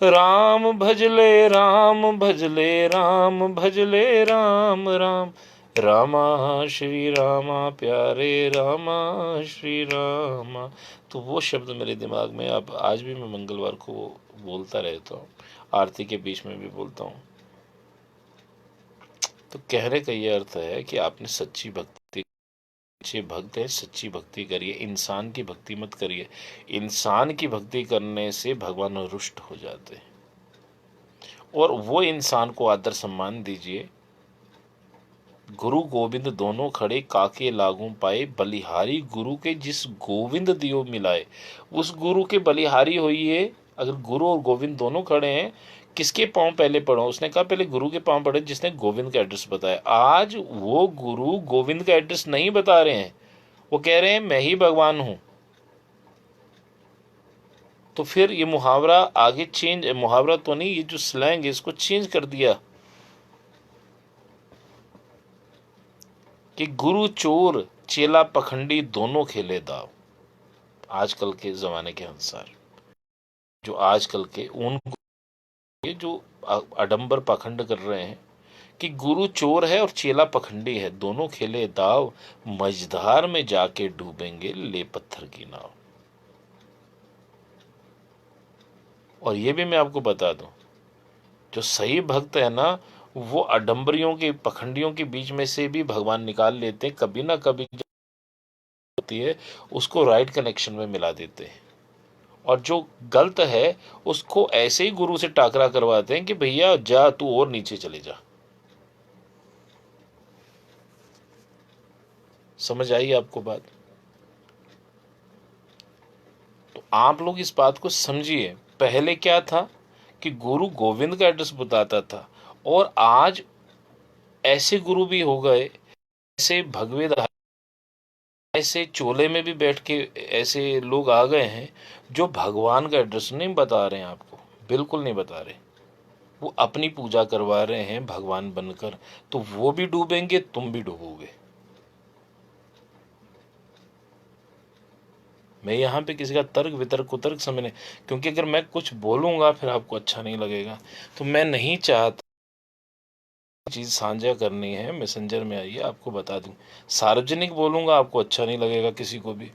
राम भजले राम, भजले राम, भजले राम राम, रामा श्री रामा, प्यारे रामा श्री रामा। तो वो शब्द मेरे दिमाग में अब आज भी, मैं मंगलवार को बोलता रहता हूँ, आरती के बीच में भी बोलता हूँ। तो कहने का ये अर्थ है कि आपने सच्ची भक्ति, अच्छे भक्त है, सच्ची भक्ति करिए, इंसान की भक्ति मत करिए। इंसान की भक्ति करने से भगवान रुष्ट हो जाते हैं। और वो इंसान को आदर सम्मान दीजिए। गुरु गोविंद दोनों खड़े, काके लागू पाए, बलिहारी गुरु के जिस गोविंद दियो मिलाए। उस गुरु के बलिहारी होइए। अगर गुरु और गोविंद दोनों खड़े हैं, किसके पांव पहले पड़ो? उसने कहा पहले गुरु के पांव पड़े जिसने गोविंद का एड्रेस बताया। आज वो गुरु गोविंद का एड्रेस नहीं बता रहे हैं, वो कह रहे हैं मैं ही भगवान हूं। तो फिर ये मुहावरा आगे चेंज, मुहावरा तो नहीं, ये जो स्लैंग है इसको चेंज कर दिया कि गुरु चोर चेला पखंडी दोनों खेले दाव। आजकल के ज़माने के अनुसार, जो आजकल के उन ये जो आडंबर पाखंड कर रहे हैं कि गुरु चोर है और चेला पखंडी है, दोनों खेले दाव, मझधार में जाके डूबेंगे ले पत्थर की नाव। और ये भी मैं आपको बता दूं, जो सही भक्त है ना, वो आडंबरियों के, पखंडियों के बीच में से भी भगवान निकाल लेते हैं। कभी ना कभी जो होती है उसको राइट कनेक्शन में मिला देते हैं। और जो गलत है उसको ऐसे ही गुरु से टाकरा करवाते हैं कि भैया जा तू और नीचे चले जा। समझ आई आपको बात? तो आप लोग इस बात को समझिए। पहले क्या था कि गुरु गोविंद का एड्रेस बताता था, और आज ऐसे गुरु भी हो गए, ऐसे भगवे ऐसे चोले में भी बैठ के ऐसे लोग आ गए हैं जो भगवान का एड्रेस नहीं बता रहे हैं आपको, बिल्कुल नहीं बता रहे। वो अपनी पूजा करवा रहे हैं भगवान बनकर, तो वो भी डूबेंगे, तुम भी डूबोगे। मैं यहाँ पे किसी का तर्क वितर्क कुतर्क समझने, क्योंकि अगर मैं कुछ बोलूंगा फिर आपको अच्छा नहीं लगेगा, तो मैं नहीं चाहता चीज साझा करनी है मैसेंजर में आइए आपको बता दूं। सार्वजनिक बोलूंगा आपको अच्छा नहीं लगेगा किसी को भी।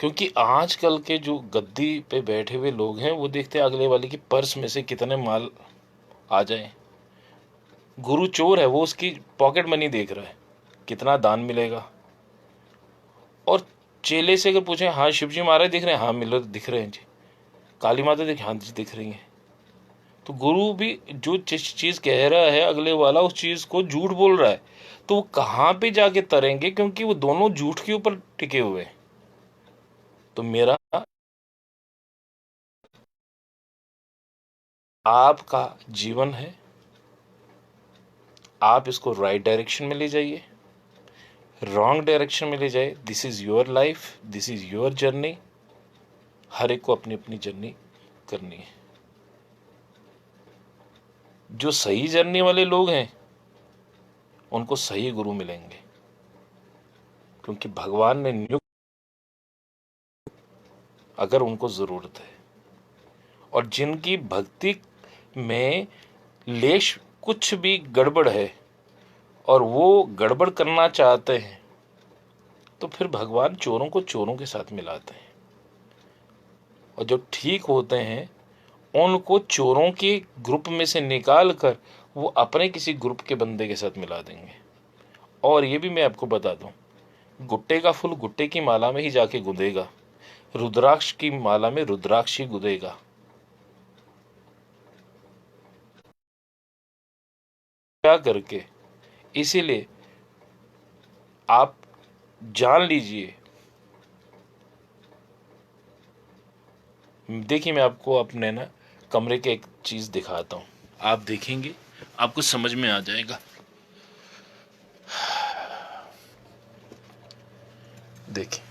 क्योंकि आजकल के जो गद्दी पे बैठे हुए लोग हैं वो देखते हैं अगले वाले की पर्स में से कितने माल आ जाए। गुरु चोर है, वो उसकी पॉकेट मनी देख रहा है, कितना दान मिलेगा। और चेले से अगर पूछे, हाँ शिव जी महाराज दिख रहे हैं, हाँ मिलो दिख रहे हैं जी, काली माता दिख, हाँ जी दिख रही हैं। तो गुरु भी जो चीज कह रहा है अगले वाला उस चीज को झूठ बोल रहा है, तो वो कहाँ पे जाके तरेंगे, क्योंकि वो दोनों झूठ के ऊपर टिके हुए हैं। तो मेरा आपका जीवन है, आप इसको राइट डायरेक्शन में ले जाइए, रॉन्ग डायरेक्शन में ले जाए, this is your life, this is your journey. हर एक को अपनी अपनी जर्नी करनी है। जो सही जर्नी वाले लोग हैं उनको सही गुरु मिलेंगे, क्योंकि भगवान ने नियुक्त, अगर उनको जरूरत है। और जिनकी भक्ति में लेश कुछ भी गड़बड़ है और वो गड़बड़ करना चाहते हैं, तो फिर भगवान चोरों को चोरों के साथ मिलाते हैं, और जो ठीक होते हैं उनको चोरों के ग्रुप में से निकाल कर वो अपने किसी ग्रुप के बंदे के साथ मिला देंगे। और ये भी मैं आपको बता दूं, गुट्टे का फूल गुट्टे की माला में ही जाके गुंदेगा, रुद्राक्ष की माला में रुद्राक्ष ही गुदेगा। क्या करके, इसीलिए आप जान लीजिए। देखिए मैं आपको अपने ना कमरे के एक चीज दिखाता हूं, आप देखेंगे आपको समझ में आ जाएगा। देखिए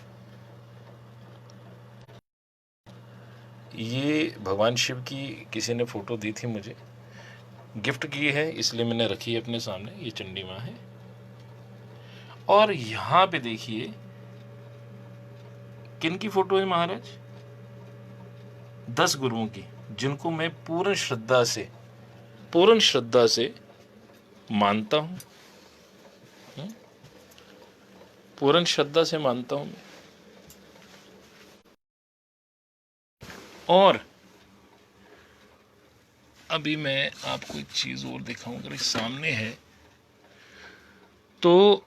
ये भगवान शिव की किसी ने फोटो दी थी मुझे, गिफ्ट की है इसलिए मैंने रखी है अपने सामने। ये चंडी माँ है, और यहां पे देखिए किन की फोटो है महाराज, 10 गुरुओं की, जिनको मैं पूर्ण श्रद्धा से मानता हूं, पूर्ण श्रद्धा से मानता हूं मैं। और अभी मैं आपको एक चीज और दिखाऊं, अगर इस सामने है तो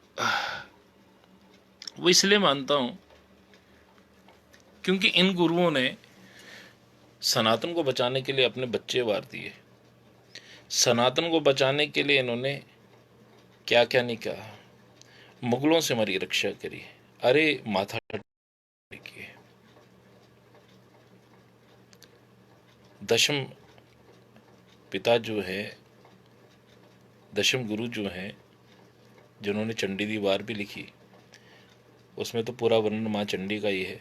वो इसलिए मानता हूं क्योंकि इन गुरुओं ने सनातन को बचाने के लिए अपने बच्चे वार दिए। सनातन को बचाने के लिए इन्होंने क्या क्या नहीं कहा, मुगलों से हमारी रक्षा करी, अरे माथा किए। दशम पिता जो है, दशम गुरु जो हैं, जिन्होंने चंडी दी वार भी लिखी, उसमें तो पूरा वर्णन माँ चंडी का ही है।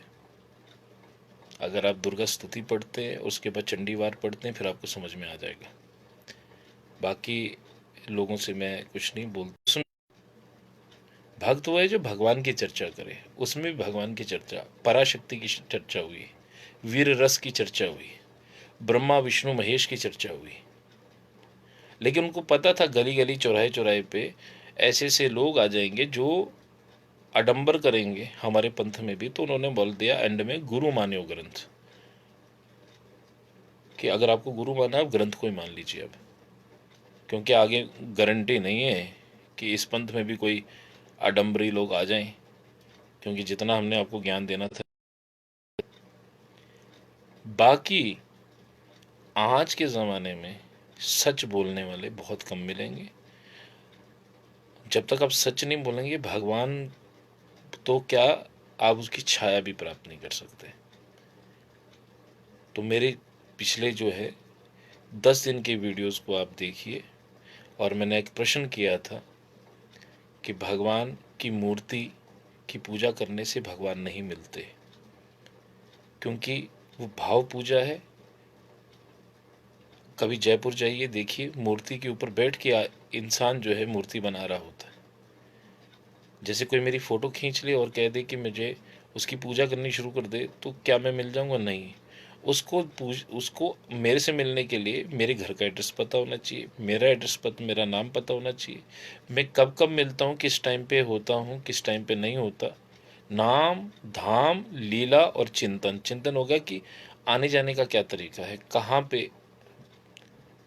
अगर आप दुर्गा स्तुति पढ़ते हैं उसके बाद चंडी वार पढ़ते हैं फिर आपको समझ में आ जाएगा। बाकी लोगों से मैं कुछ नहीं बोलता। भक्त वो है जो भगवान की चर्चा करे, उसमें भी भगवान की चर्चा, पराशक्ति की चर्चा हुई, वीर रस की चर्चा हुई, ब्रह्मा विष्णु महेश की चर्चा हुई। लेकिन उनको पता था गली गली चौराहे चौराहे पे ऐसे ऐसे लोग आ जाएंगे जो आडंबर करेंगे हमारे पंथ में भी, तो उन्होंने बोल दिया एंड में, गुरु मान्यो ग्रंथ, कि अगर आपको गुरु माना है आप ग्रंथ को ही मान लीजिए अब, क्योंकि आगे गारंटी नहीं है कि इस पंथ में भी कोई आडंबरी लोग आ जाएं, क्योंकि जितना हमने आपको ज्ञान देना था। बाकी आज के ज़माने में सच बोलने वाले बहुत कम मिलेंगे। जब तक आप सच नहीं बोलेंगे भगवान, तो क्या आप उसकी छाया भी प्राप्त नहीं कर सकते। तो मेरे पिछले जो है 10 दिन के वीडियोस को आप देखिए, और मैंने एक प्रश्न किया था कि भगवान की मूर्ति की पूजा करने से भगवान नहीं मिलते, क्योंकि वो भाव पूजा है। कभी जयपुर जाइए, देखिए मूर्ति के ऊपर बैठ के इंसान जो है मूर्ति बना रहा होता है। जैसे कोई मेरी फ़ोटो खींच ले और कह दे कि मुझे उसकी पूजा करनी शुरू कर दे, तो क्या मैं मिल जाऊंगा? नहीं। उसको मेरे से मिलने के लिए मेरे घर का एड्रेस पता होना चाहिए, मेरा एड्रेस पता, मेरा नाम पता होना चाहिए, मैं कब कब मिलता हूँ, किस टाइम पे होता हूँ, किस टाइम पे नहीं होता। नाम, धाम, लीला और चिंतन। चिंतन होगा कि आने जाने का क्या तरीका है, कहाँ पे।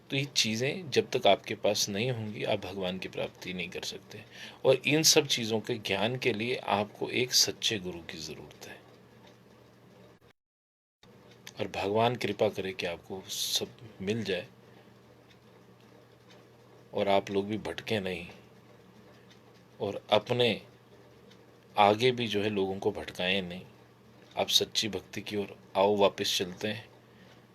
तो ये चीज़ें जब तक आपके पास नहीं होंगी, आप भगवान की प्राप्ति नहीं कर सकते। और इन सब चीज़ों के ज्ञान के लिए आपको एक सच्चे गुरु की ज़रूरत है। और भगवान कृपा करे कि आपको सब मिल जाए और आप लोग भी भटके नहीं, और अपने आगे भी जो है लोगों को भटकाएं नहीं। आप सच्ची भक्ति की ओर आओ, वापस चलते हैं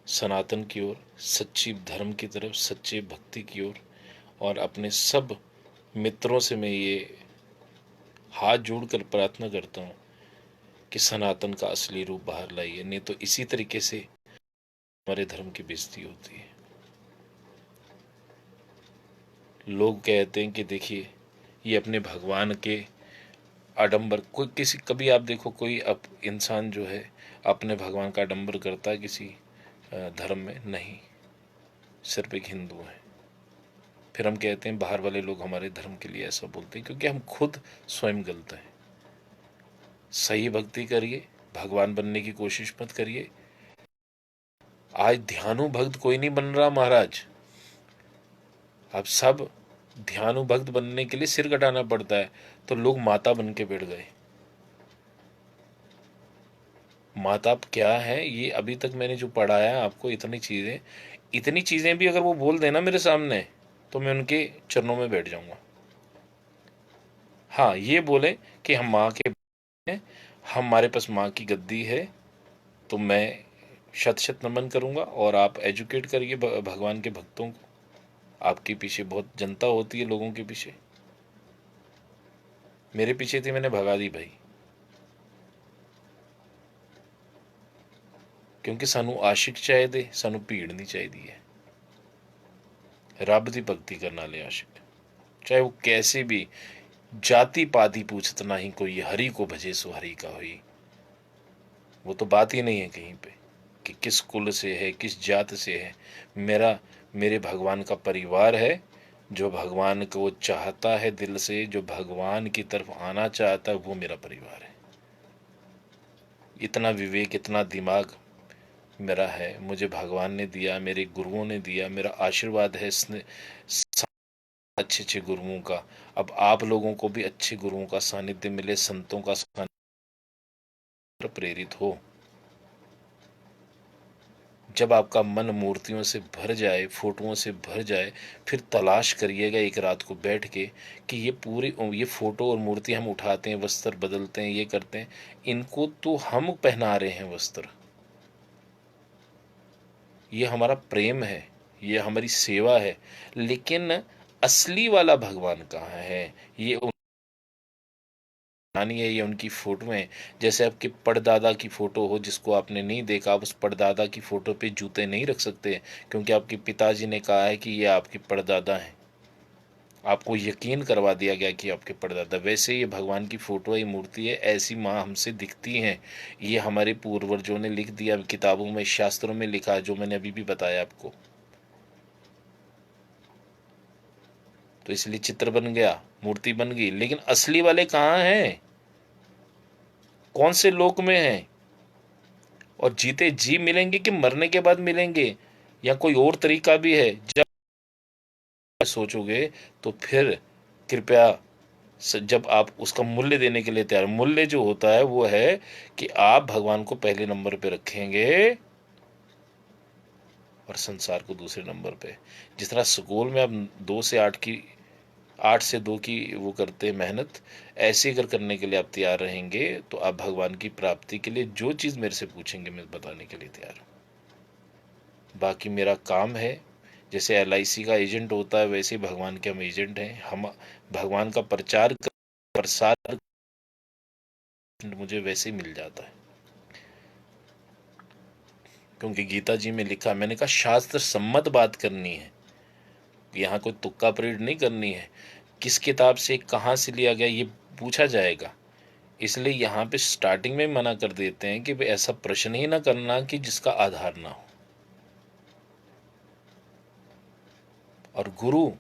सनातन की ओर, सच्ची धर्म की तरफ, सच्ची भक्ति की ओर। और अपने सब मित्रों से मैं ये हाथ जोड़कर प्रार्थना करता हूँ कि सनातन का असली रूप बाहर लाइए, नहीं तो इसी तरीके से हमारे धर्म की बेइज्जती होती है। लोग कहते हैं कि देखिए ये अपने भगवान के आडंबर, कोई किसी, कभी आप देखो कोई इंसान जो है अपने भगवान का आडंबर करता है किसी धर्म में? नहीं, सिर्फ एक हिंदू है। फिर हम कहते हैं बाहर वाले लोग हमारे धर्म के लिए ऐसा बोलते हैं, क्योंकि हम खुद स्वयं गलत हैं। सही भक्ति करिए, भगवान बनने की कोशिश मत करिए। आज ध्यानु भक्त कोई नहीं बन रहा महाराज। अब सब ध्यानु भक्त बनने के लिए सिर कटाना पड़ता है, तो लोग माता बन के बैठ गए। माता क्या है ये अभी तक मैंने जो पढ़ाया आपको, इतनी चीजें भी अगर वो बोल देना मेरे सामने, तो मैं उनके चरणों में बैठ जाऊंगा। हाँ, ये बोले कि हम माँ के हैं, हमारे पास माँ की गद्दी है, तो मैं शत शत नमन करूंगा। और आप एजुकेट करिए भगवान के भक्तों को। आपके पीछे बहुत जनता होती है, लोगों के पीछे। मेरे पीछे थी, मैंने भगा दी भाई। क्योंकि सानू आशिक चाहिए, सानू भीड़ नहीं चाहिए है। रब की भक्ति करने वाले आशिक, चाहे वो कैसे भी जाति पाति पूछत नहीं कोई, हरि को भजे सो हरि का हुई। वो तो बात ही नहीं है कहीं पे कि किस कुल से है, किस जात से है। मेरे भगवान का परिवार है, जो भगवान को चाहता है दिल से, जो भगवान की तरफ आना चाहता है, वो मेरा परिवार है। इतना विवेक, इतना दिमाग मेरा है, मुझे भगवान ने दिया, मेरे गुरुओं ने दिया, मेरा आशीर्वाद है इसने, अच्छे अच्छे गुरुओं का। अब आप लोगों को भी अच्छे गुरुओं का सानिध्य मिले, संतों का सानिध्य, प्रेरित हो। जब आपका मन मूर्तियों से भर जाए, फोटोओं से भर जाए, फिर तलाश करिएगा एक रात को बैठ के कि ये फोटो और मूर्ति हम उठाते हैं, वस्त्र बदलते हैं, ये करते हैं, इनको तो हम पहना रहे हैं वस्त्र। ये हमारा प्रेम है, ये हमारी सेवा है, लेकिन असली वाला भगवान कहाँ है? ये है, ये उनकी फोटो है। जैसे आपके परदादा की फोटो हो, जिसको आपने नहीं देखा, आप उस परदादा की फोटो पे जूते नहीं रख सकते, क्योंकि आपके पिताजी ने कहा है कि ये आपके परदादा हैं। आपको यकीन करवा दिया गया कि आपके परदादा। वैसे ये भगवान की फोटो है, ये मूर्ति है, ऐसी माँ हमसे दिखती हैं। ये हमारे पूर्वजों ने लिख दिया, किताबों में, शास्त्रों में लिखा है, जो मैंने अभी भी बताया आपको। तो इसलिए चित्र बन गया, मूर्ति बन गई, लेकिन असली वाले कहाँ हैं? कौन से लोक में हैं? और जीते जी मिलेंगे कि मरने के बाद मिलेंगे, या कोई और तरीका भी है? जब सोचोगे तो फिर कृपया, जब आप उसका मूल्य देने के लिए तैयार, मूल्य जो होता है वो है कि आप भगवान को पहले नंबर पे रखेंगे और संसार को दूसरे नंबर पे। जिस तरह स्कूल में आप 2 से 8 की 8 से 2 की वो करते हैं मेहनत। ऐसे अगर करने के लिए आप तैयार रहेंगे तो आप भगवान की प्राप्ति के लिए जो चीज़ मेरे से पूछेंगे मैं बताने के लिए तैयार हूँ। बाकी मेरा काम है, जैसे LIC का एजेंट होता है वैसे ही भगवान के हम एजेंट हैं। हम भगवान का प्रसार मुझे वैसे ही मिल जाता है, क्योंकि गीता जी में लिखा, मैंने कहा शास्त्र सम्मत बात करनी है, यहाँ कोई तुक्का परेड नहीं करनी है। किस किताब से कहाँ से लिया गया ये पूछा जाएगा। इसलिए यहाँ पे स्टार्टिंग में मना कर देते हैं कि भाई ऐसा प्रश्न ही ना करना कि जिसका आधार ना हो। और गुरु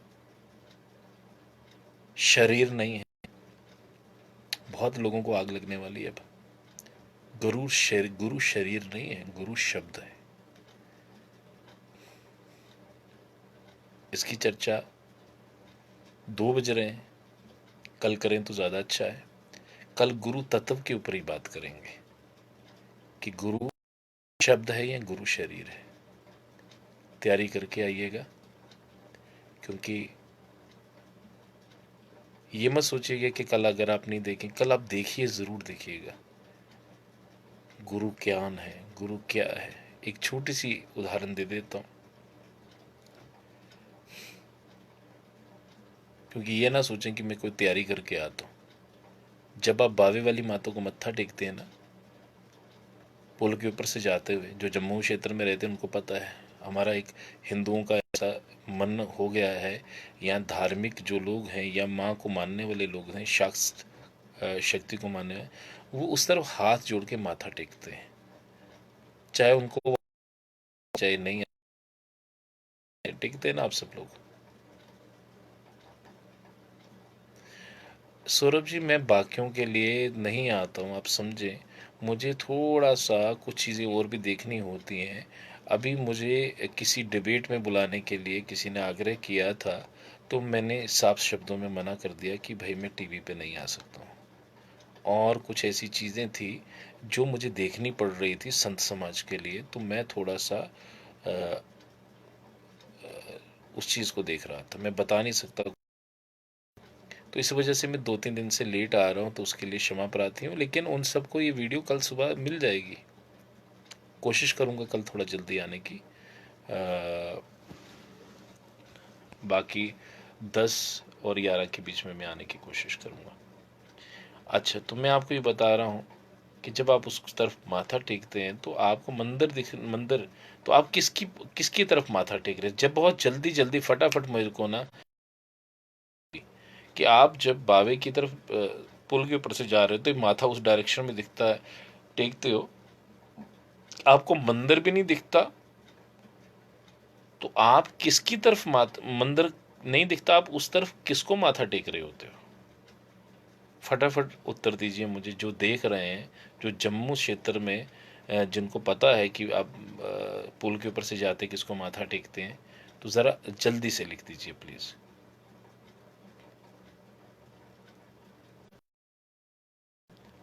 शरीर नहीं है। बहुत लोगों को आग लगने वाली है अब। गुरु शरीर नहीं है, गुरु शब्द है। इसकी चर्चा 2 बज रहे हैं, कल करें तो ज़्यादा अच्छा है। कल गुरु तत्व के ऊपर ही बात करेंगे कि गुरु शब्द है या गुरु शरीर है। तैयारी करके आइएगा, क्योंकि ये मत सोचिएगा कि कल अगर आप नहीं देखें, कल आप देखिए, ज़रूर देखिएगा गुरु ज्ञान है, गुरु क्या है। एक छोटी सी उदाहरण दे देता हूँ, क्योंकि ये ना सोचें कि मैं कोई तैयारी करके आता हूँ। जब आप बावे वाली माता को मत्था टेकते हैं ना, पुल के ऊपर से जाते हुए, जो जम्मू क्षेत्र में रहते हैं उनको पता है। हमारा एक हिंदुओं का ऐसा मन हो गया है, यहाँ धार्मिक जो लोग हैं या माँ को मानने वाले लोग हैं, शक्ति को मानने वाले, वो उस तरफ हाथ जोड़ के माथा टेकते हैं, चाहे उनको चाहे नहीं। टेकते हैं ना आप सब लोग। सौरभ जी, मैं बाकियों के लिए नहीं आता हूँ, आप समझें। मुझे थोड़ा सा कुछ चीज़ें और भी देखनी होती हैं। अभी मुझे किसी डिबेट में बुलाने के लिए किसी ने आग्रह किया था, तो मैंने साफ शब्दों में मना कर दिया कि भाई मैं टीवी पे नहीं आ सकता हूँ। और कुछ ऐसी चीज़ें थी जो मुझे देखनी पड़ रही थी संत समाज के लिए, तो मैं थोड़ा सा अ, उस चीज़ को देख रहा था, मैं बता नहीं सकता। तो इस वजह से मैं 2-3 दिन से लेट आ रहा हूँ, तो उसके लिए क्षमा प्रार्थी हूँ। लेकिन उन सबको ये वीडियो कल सुबह मिल जाएगी। कोशिश करूँगा कल थोड़ा जल्दी आने की। बाकी 10 और 11 के बीच में मैं आने की कोशिश करूँगा। अच्छा, तो मैं आपको ये बता रहा हूँ कि जब आप उस तरफ माथा टेकते हैं तो आपको मंदिर, तो आप किसकी किसकी तरफ माथा टेक रहे हैं? जब बहुत जल्दी जल्दी फटाफट मेरे को ना, कि आप जब बावे की तरफ पुल के ऊपर से जा रहे हो तो माथा उस डायरेक्शन में दिखता है, टेकते हो, आपको मंदिर भी नहीं दिखता, तो आप किसकी तरफ मंदिर नहीं दिखता, आप उस तरफ किसको माथा टेक रहे होते हो? फटाफट उत्तर दीजिए मुझे, जो देख रहे हैं, जो जम्मू क्षेत्र में जिनको पता है कि आप पुल के ऊपर से जाते किसको माथा टेकते हैं, तो ज़रा जल्दी से लिख दीजिए प्लीज़।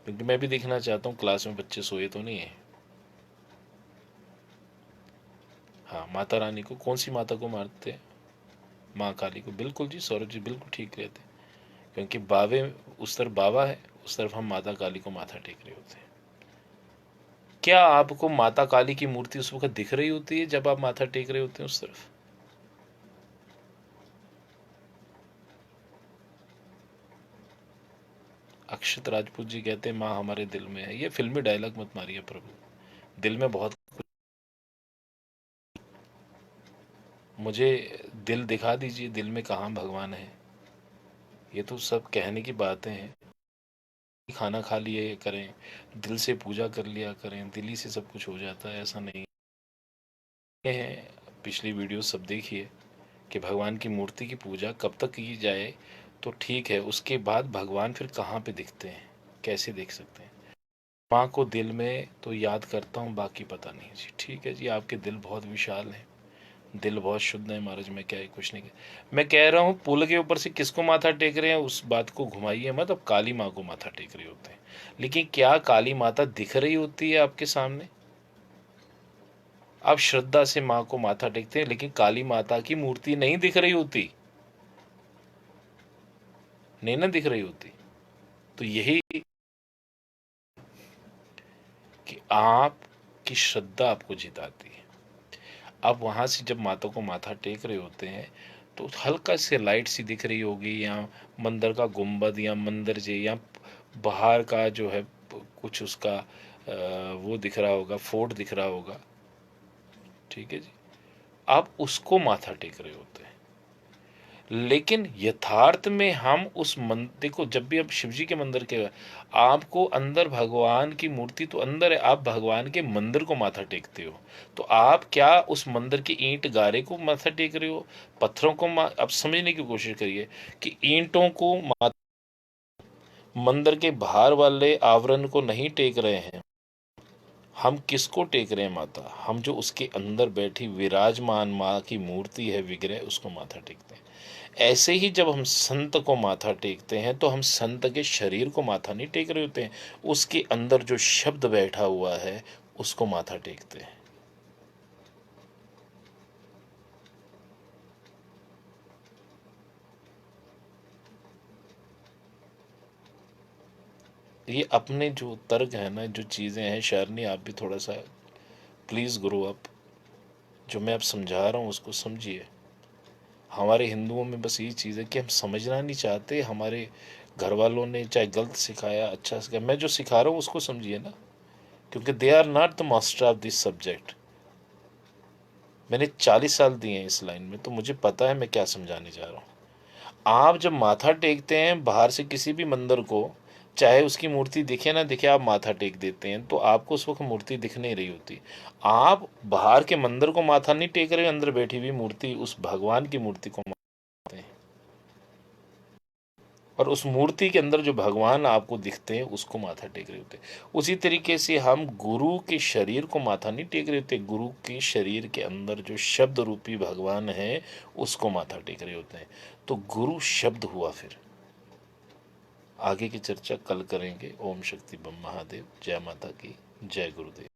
क्योंकि मैं भी देखना चाहता हूँ क्लास में बच्चे सोए तो नहीं है। हाँ, माता रानी को, कौन सी माता को मारते हैं? माँ काली को। बिल्कुल जी सौरभ जी, बिल्कुल ठीक रहते हैं। क्योंकि बावे, उस तरफ बाबा है, उस तरफ हम माता काली को माथा टेक रहे होते हैं। क्या आपको माता काली की मूर्ति उस वक्त दिख रही होती है जब आप माथा टेक रहे होते हैं उस तरफ? अक्षत राजपूत जी कहते हैं माँ हमारे दिल में है। ये फिल्मी डायलॉग मत मारिए प्रभु, दिल में बहुत कुछ। मुझे दिल दिखा दीजिए, दिल में कहाँ भगवान है। ये तो सब कहने की बातें हैं। खाना खा लिए करें, दिल से पूजा कर लिया करें, दिल ही से सब कुछ हो जाता है, ऐसा नहीं है। पिछली वीडियो सब देखिए कि भगवान की मूर्ति की पूजा कब तक की जाए तो ठीक है, उसके बाद भगवान फिर कहाँ पे दिखते हैं, कैसे देख सकते हैं? माँ को दिल में तो याद करता हूँ, बाकी पता नहीं जी। ठीक है जी, आपके दिल बहुत विशाल है, दिल बहुत शुद्ध है महाराज, मैं क्या कुछ नहीं मैं कह रहा हूँ पुल के ऊपर से किसको माथा टेक रहे हैं उस बात को घुमाइए मत। अब काली माँ को माथा टेक रहे होते हैं, लेकिन क्या काली माता दिख रही होती है आपके सामने? आप श्रद्धा से माँ को माथा टेकते हैं, लेकिन काली माता की मूर्ति नहीं दिख रही होती। नहीं ना दिख रही होती। तो यही कि आपकी श्रद्धा आपको जिताती है। आप वहाँ से जब माता को माथा टेक रहे होते हैं तो हल्का से लाइट सी दिख रही होगी, या मंदिर का गुंबद, या मंदिर जे, या बाहर का जो है कुछ उसका वो दिख रहा होगा, फोर्ट दिख रहा होगा, ठीक है जी। आप उसको माथा टेक रहे होते हैं। लेकिन यथार्थ में हम उस देखो, जब भी आप शिव जी के मंदिर के, आपको अंदर भगवान की मूर्ति तो अंदर है, आप भगवान के मंदिर को माथा टेकते हो। तो आप क्या उस मंदिर की ईंट गारे को माथा टेक रहे हो, पत्थरों को अब समझने की कोशिश करिए कि ईंटों को मंदिर के बाहर वाले आवरण को नहीं टेक रहे हैं। हम किसको टेक रहे हैं? माता। हम जो उसके अंदर बैठी विराजमान माँ की मूर्ति है, विग्रह, उसको माथा टेकते हैं। ऐसे ही जब हम संत को माथा टेकते हैं तो हम संत के शरीर को माथा नहीं टेक रहे होते हैं, उसके अंदर जो शब्द बैठा हुआ है उसको माथा टेकते हैं। ये अपने जो तर्क है ना, जो चीज़ें हैं, शारनी आप भी थोड़ा सा प्लीज़ ग्रो अप। जो मैं अब समझा रहा हूँ उसको समझिए। हमारे हिंदुओं में बस यही चीज़ है कि हम समझना नहीं चाहते। हमारे घर वालों ने चाहे गलत सिखाया, अच्छा सिखाया, मैं जो सिखा रहा हूँ उसको समझिए ना, क्योंकि they are not the master of this subject. मैंने 40 साल दिए हैं इस लाइन में, तो मुझे पता है मैं क्या समझाने जा रहा हूँ। आप जब माथा टेकते हैं बाहर से किसी भी मंदिर को, चाहे उसकी मूर्ति दिखे ना दिखे, आप माथा टेक देते हैं, तो आपको उस वक्त मूर्ति दिख नहीं रही होती। आप बाहर के मंदिर को माथा नहीं टेक रहे, अंदर बैठी हुई मूर्ति, उस भगवान की मूर्ति को मानते हैं। और उस मूर्ति के अंदर जो भगवान आपको दिखते हैं उसको माथा टेक रहे होते हैं। उसी तरीके से हम गुरु के शरीर को माथा नहीं टेक रहे होते, गुरु के शरीर के अंदर जो शब्द रूपी भगवान है उसको माथा टेक रहे होते हैं। तो गुरु शब्द हुआ। फिर आगे की चर्चा कल करेंगे। ओम शक्ति बम महादेव। जय माता की, जय गुरुदेव।